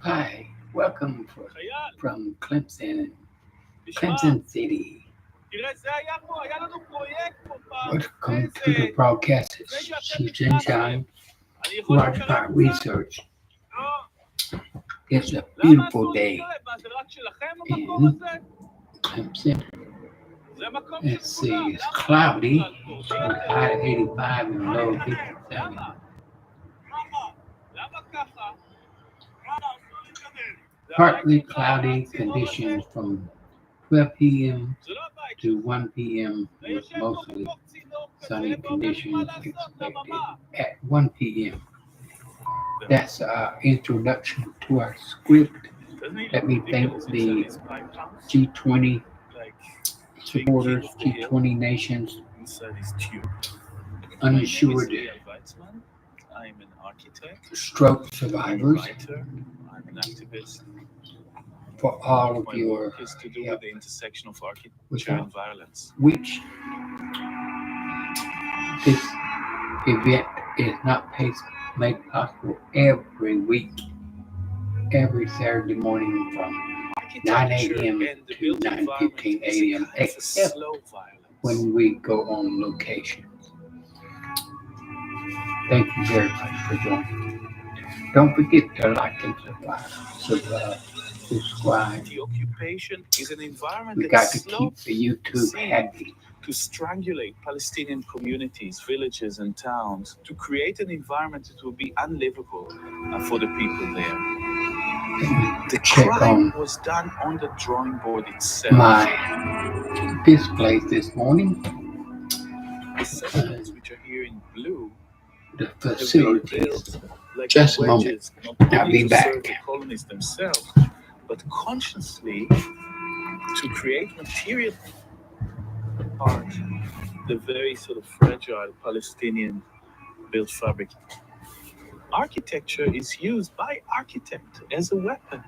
Hi, welcome חייל, from תשמע, Clemson City. תראה, היה לנו פרויקט פה פעם, Welcome to the broadcast. לפני שאתם נכנסתם. Jeng-Chyang אני יכול להתקרב Rajabhat קצת? Research. לא. It's a למה beautiful אסור day להתקרב? מה, זה רק שלכם המקום in הזה? Clemson. זה מקום Let's של כולם. see, it's למה cloudy בכלל פה? with מי a אתם? high of 85 and מה low of להתקרב? 57. למה? למה ככה? אסור להתקדם. זה הבית Partly שלך, cloudy הצינור הזה? conditions from 12 p.m. זה לא הבית to שלך. 1 p.m. אתה with יושב פה mostly בתוך צינור sunny כזה ואומר לי מה conditions לעשות, expected אממה. at 1 p.m. That's our introduction to our script. Let me thank the G20 supporters, G20 nations, uninsured I'm an architect, stroke I'm a survivors, writer, I'm an activist. for all of My your work is to do with the intersection of architecture without and violence. which this event is not made possible every week, every Saturday morning from 9 a.m. to 9:15 a.m. except when we go on location. Thank you very much for joining. Don't forget to like and subscribe. The occupation is an environment We that got to keep slopes the YouTube happy. to strangulate Palestinian communities, villages, and towns, to create an environment that will be unlivable for the people there. The Check crime on was done on the drawing board itself. my display this morning. The settlements which are here in blue The have been facilities. built like Just a moment. wedges, not I'll only be to serve back. the colonists themselves, but consciously to create material part, the very sort of fragile Palestinian built fabric. Architecture is used by architect as a weapon.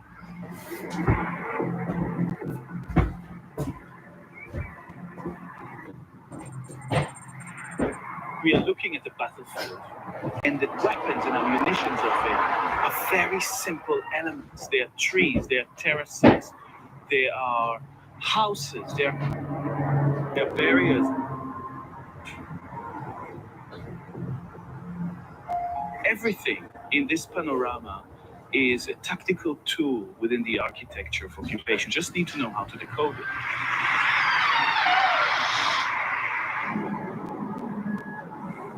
We are looking at the battlefield, and the weapons and ammunitions of it are very simple elements. They are trees, they are terraces, they are houses, they are barriers. Everything in this panorama is a tactical tool within the architecture of occupation. Just need to know how to decode it.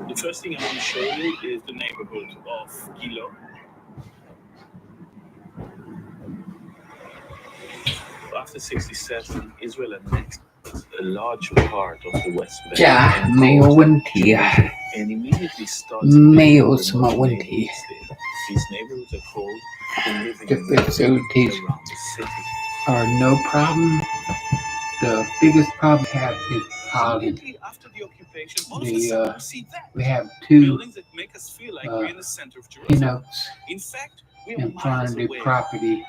The first thing I want to show you is the neighborhood of Gilo. After 67, Israel annexed a large part of the West Bank and immediately started These neighborhoods are called the living The facilities around the city. are no problem. The biggest problem we have is pollen. Immediately after the occupation, all of a sudden we see that We have two buildings that make us feel like we're in the center of Jerusalem. pinouts In fact, we're in front miles of the away. property.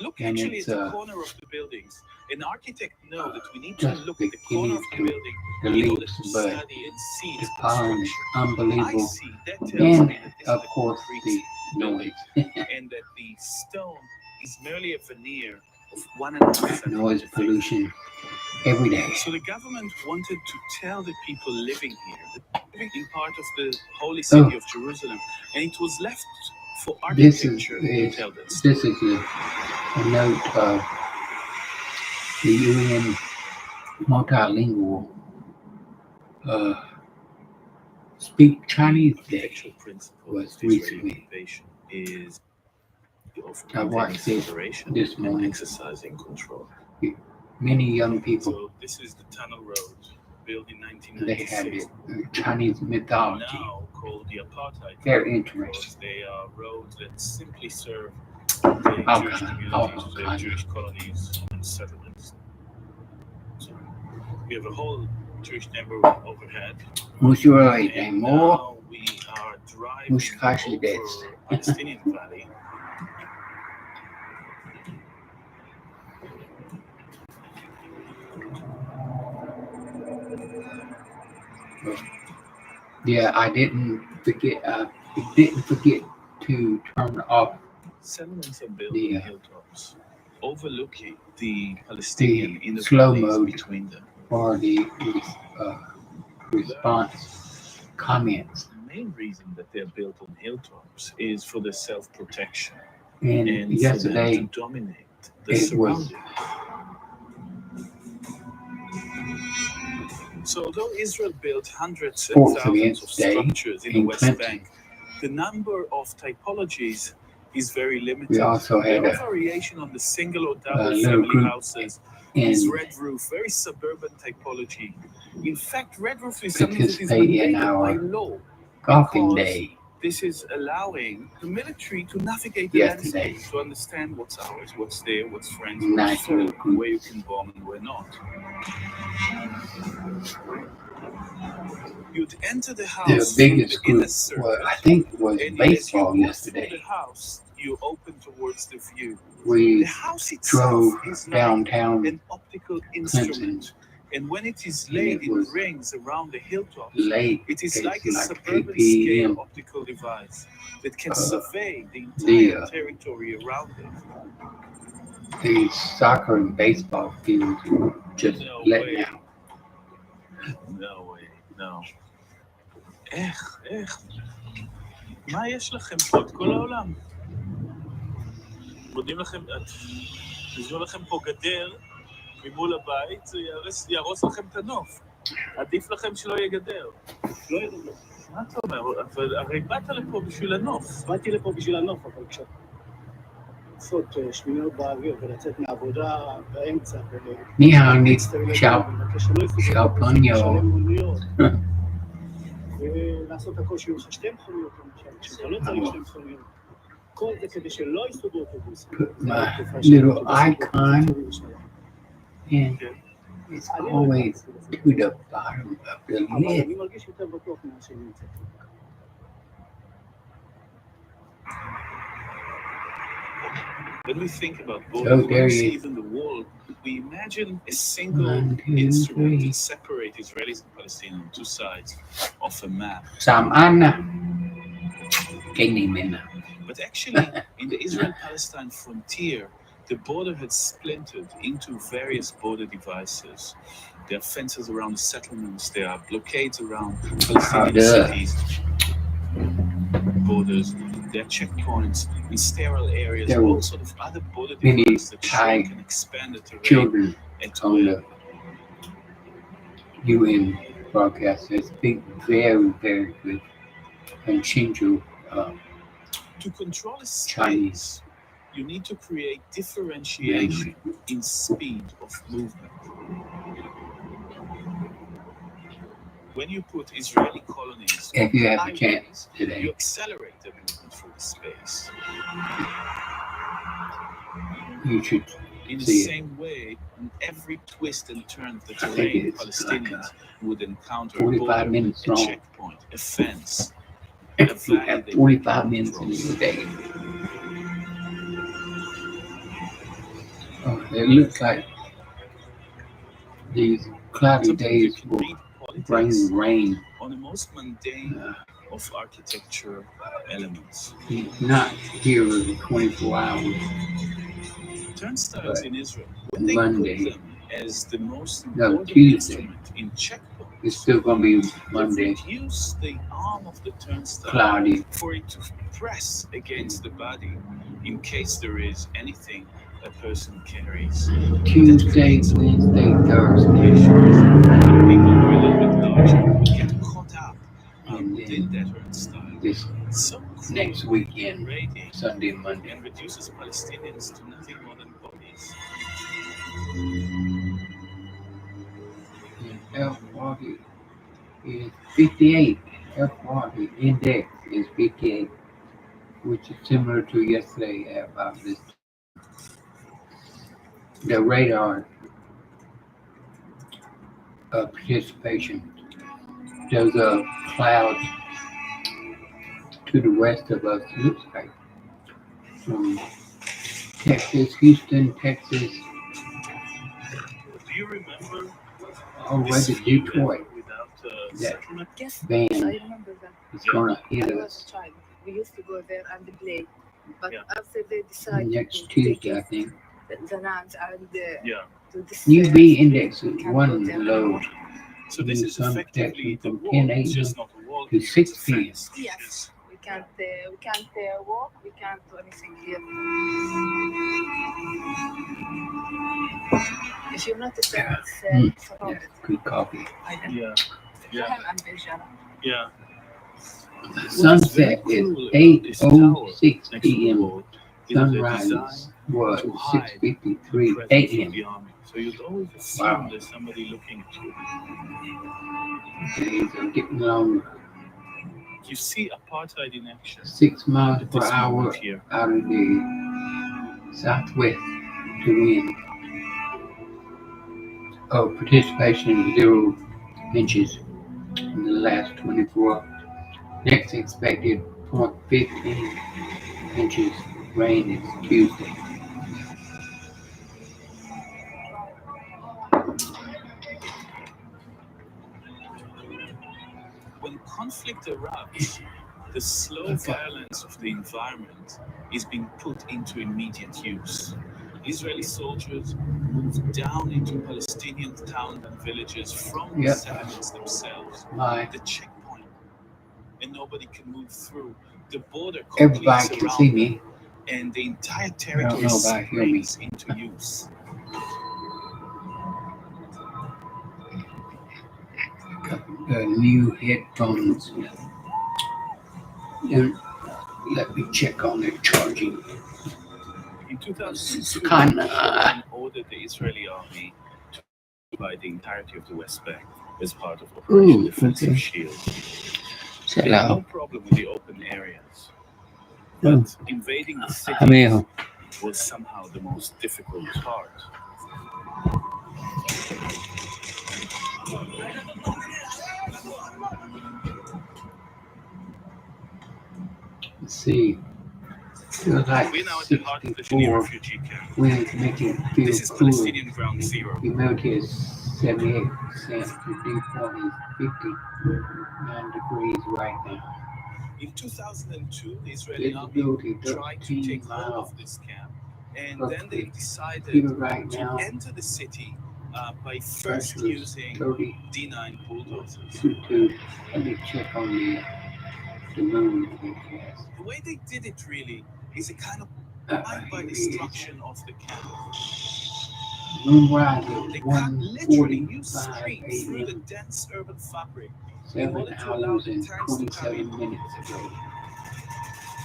Look And actually it's, at the corner of the buildings. An architect knows that we need to just look at the corner of the beginning building the in order leaves, to but study and see The its pollen is construction. I unbelievable. see that tells And me that this of is a course concrete the building noise. and that the stone is merely a veneer of 1.5 centimeters. Noise pollution every day. So the government wanted to tell the people living here, living in part of the holy city of Jerusalem, and it was left for architecture to tell that story. This is a note of the UN multilingual speak Chinese day was recently. I watched this morning. Exercising control. Many young people, So this is the tunnel road built in they have 1996. the Chinese mythology. Now called the apartheid. Very Because interesting. they are roads that simply serve the Jewish communities, the Jewish colonies and settlements. So we have a whole Jewish neighborhood overhead. And now we are driving over Palestinian Valley. Yeah, I didn't forget. It didn't forget to turn off Settlements are built on the hilltops, overlooking the Palestinian in the slow valleys mode between them. for the response comments. The main reason that they're built on hilltops is for the self-protection And and for them yesterday to dominate the it was surroundings. So although Israel built hundreds and 4th thousands against of day structures in the in West Clinton. Bank, the number of typologies is very We limited. also had There a are variation on the single or double little family group houses. Is in red roof very suburban typology? In fact, red roof is something that is participate in mandated by our law golfing because day this is allowing the military to navigate the yesterday. landscape, to understand what's ours, what's there, what's friends, what's Nice foe, little group. where you can bomb and where not. You'd enter the The house biggest through the inner group circuit, I think was and as you baseball walk through yesterday. the house, you open towards the view. We The house itself drove is like downtown an optical Clinton, instrument, and when it is and laid it in was rings around the hilltops, late. it is It's like a like 3 suburban p.m. scale optical device that can survey the The entire territory around it. the soccer and baseball fields were just No letting way. out. No way, no. איך? מה יש לכם פה? את כל העולם. מודים לכם, תבנו לכם פה גדר ממול הבית, זה יהרוס לכם את הנוף. עדיף לכם שלא יהיה גדר. לא יהיה גדר. מה אתה אומר? אבל הרי באת לפה בשביל הנוף. באתי לפה בשביל הנוף, אבל לעשות שמיניות באוויר ולצאת מעבודה באמצע ולבקש שלא יסוגרו לשלם מוניות ולעשות הכל שיהיו לך 2 מכוניות למשל, כשאתה לא צריך 2 מכוניות, כל זה כדי שלא יסוגרו אוטובוסים. My little icon, and it's always to the bottom of the אבל lid. אני מרגיש יותר בטוח ממה שאני נמצא. When we think about Oh, borders, when there we he see is. even the wall, we imagine a single 1, 2, instrument 3. to separate Israelis and Palestinians on two sides of a map. Samana. Kenimena. But actually, in the Israel-Palestine frontier, the border had splintered into various border devices. There are fences around the settlements, there are blockades around Palestinian cities, borders, there are checkpoints in sterile areas, There all were sort of other border many devices that Thai shrink and expand the terrain children at on will. the UN broadcast. They speak very, very good and Chinju To control a Chinese. space, you need to create differentiation in speed of movement. When you put Israeli colonies If you have a on chance highways, today, you accelerate their movement through the space. you should In the see it. same way, on every twist and turn of the I think terrain, it's Palestinians would encounter a 45 border, minutes a long. checkpoint, a fence, a You valley have they 45 cannot minutes in cross. your day. Oh, it looks like these cloudy Sometimes you days can will read bring politics rain. on the most mundane of architecture elements. He's not here 24 hours. Turnstiles But in Israel, when they Monday, put them as the most no, important Tuesday, instrument in it's checkpoints, still going to be they Monday, reduce the arm of the turnstile cloudy. for it to press against the body in case there is anything a person carries. Tuesday, Wednesday, Thursday, People who are a little bit larger would get caught up and within then that turnstile. this So next cruel, weekend, degrading, Sunday and Monday. and reduces Palestinians to nothing more than bodies. And F40 is 58. F40 index is 58, which is similar to yesterday at about this time. The radar participation. There's a cloud to the west of us. Looks like from Texas, Houston, Texas, Do you remember all the way this to few Detroit. ever without That settlement? Yes, band I remember that. is gonna hit I was us. a child. We used to go there and play. But Yeah. after they decided Next to take Tuesday, I think. the lands and Yeah. to this UV index we is can't one go there low. anymore. So this is Sun effectively protection the from wall. 10 It's a.m. just not a wall to here, 6 it's a p.m. fence. Yes, we can't walk. We can't do anything here. If you notice that it's surrounded. Good coffee. Yeah. Yeah. فهم عن بيجانا. Yeah. The What is very sunset is cool about this tower 8:06 next to the p.m. wall is the Sunrise design was to hide the 6:53 presence of a.m. the army. So you'd always assume Wow. there's somebody looking at you. Days are getting longer. You see apartheid in action 6 miles at per this hour moment here. out of the southwest to wind. Participation 0 inches in the last 24. Next expected 0.15 inches rain is Tuesday. When conflict erupts, the slow violence of the environment is being put into immediate use. Israeli soldiers moved down into Palestinian towns and villages from the Yep. settlements themselves. My The checkpoint, and nobody can move through. The border everybody completes can around see them, me. and the entire I don't territory know if I hear me. springs into use. Got new headphones. And let me check on their charging. In This is 2002, kinda Iran ordered the Israeli army to occupy the entirety of the West Bank as part of Operation Defensive okay. Shield. Chill They had no out. problem with the open areas, Oh. but invading the cities Amigo. was somehow the most difficult part. Let's see. Feels like We're now at the heart of the Shani 64. refugee camp. Winds make it feel This is cooler. Palestinian ground zero. Humidity is 78%. The dew point is 59 degrees right now. In 2002, the Israeli army Visibility tried to 13 take hold miles. of this camp, and Okay. then they decided Fever right to now. enter the city by first Pressure is using 30. D9 bulldozers. 2. Let me check on the moon forecast. The way they did it really is a kind of by Here it is. destruction of the camp. Moonrise They is cut literally new 1:45 streets through the a.m. dense urban fabric in 7 order to allow hours the and tanks to come 27 in. minutes ago.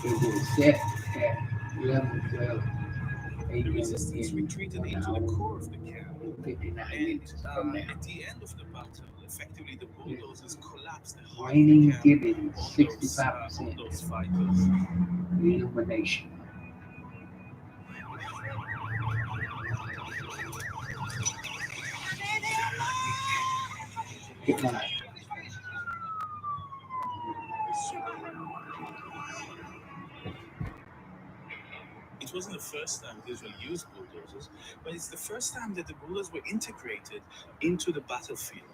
It was set at 11:12 The a.m. resistance in retreated 1 into the hour core of the camp, and 59 and minutes from now. at the end of the battle, effectively the bulldozers collapsed the heart Raining of the camp giving on 65% those fighters. illumination. Good night. It wasn't the first time Israel used bulldozers, but it's the first time that the bulldozers were integrated into the battlefield.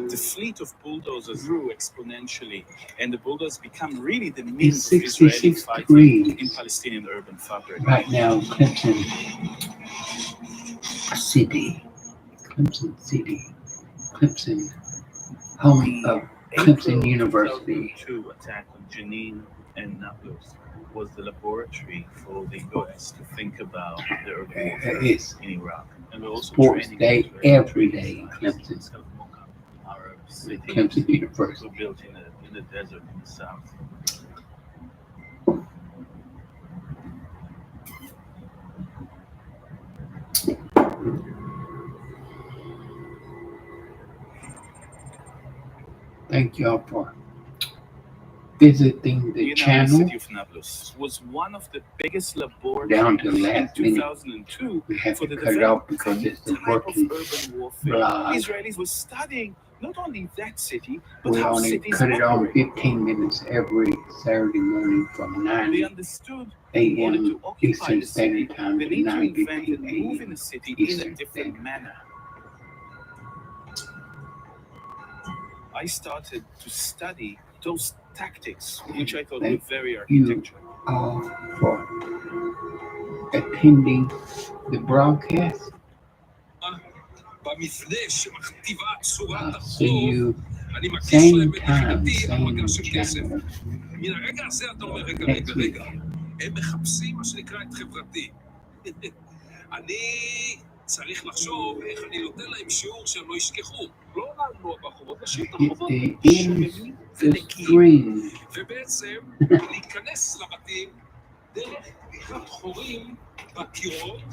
The fleet of bulldozers grew exponentially, and the bulldozers become really the means of Israeli fighting in Palestinian urban fabric. Right now, Clemson City, home of Clemson University. 2002 attack on Jenin and Nablus was the laboratory for the US to think about the urban warfare in Iraq. And we're also Sports training day every day in Clemson. It's kind of mock-up Arab cities Clemson University. were built in the desert in the south. Thank y'all for visiting the channel. City of Nablus was one of the biggest laboratories Down to the in last minute. 2002 We had for to the cut it off development because it's the type of working urban warfare. blog. Israelis were studying not only that city, but We how only cities cut it on operate. 15 minutes every Saturday morning from They 9 understood in order a.m. to occupy Eastern the city, Standard Time they to need to invent 9:15 and move in a.m. the city in a Eastern different Standard manner. I started to study those tactics, which I thought Thank were very you architectural. all for attending the broadcast. See you same time, same channel next week. הם מחפשים מה שנקרא את חברתי. אני צריך לחשוב איך אני נותן להם שיעור שהם לא ישכחו. לא לעמוד בחובות, להשאיר את החובות שוממים ונקיים. ובעצם להיכנס לבתים דרך פתיחת חורים בקירות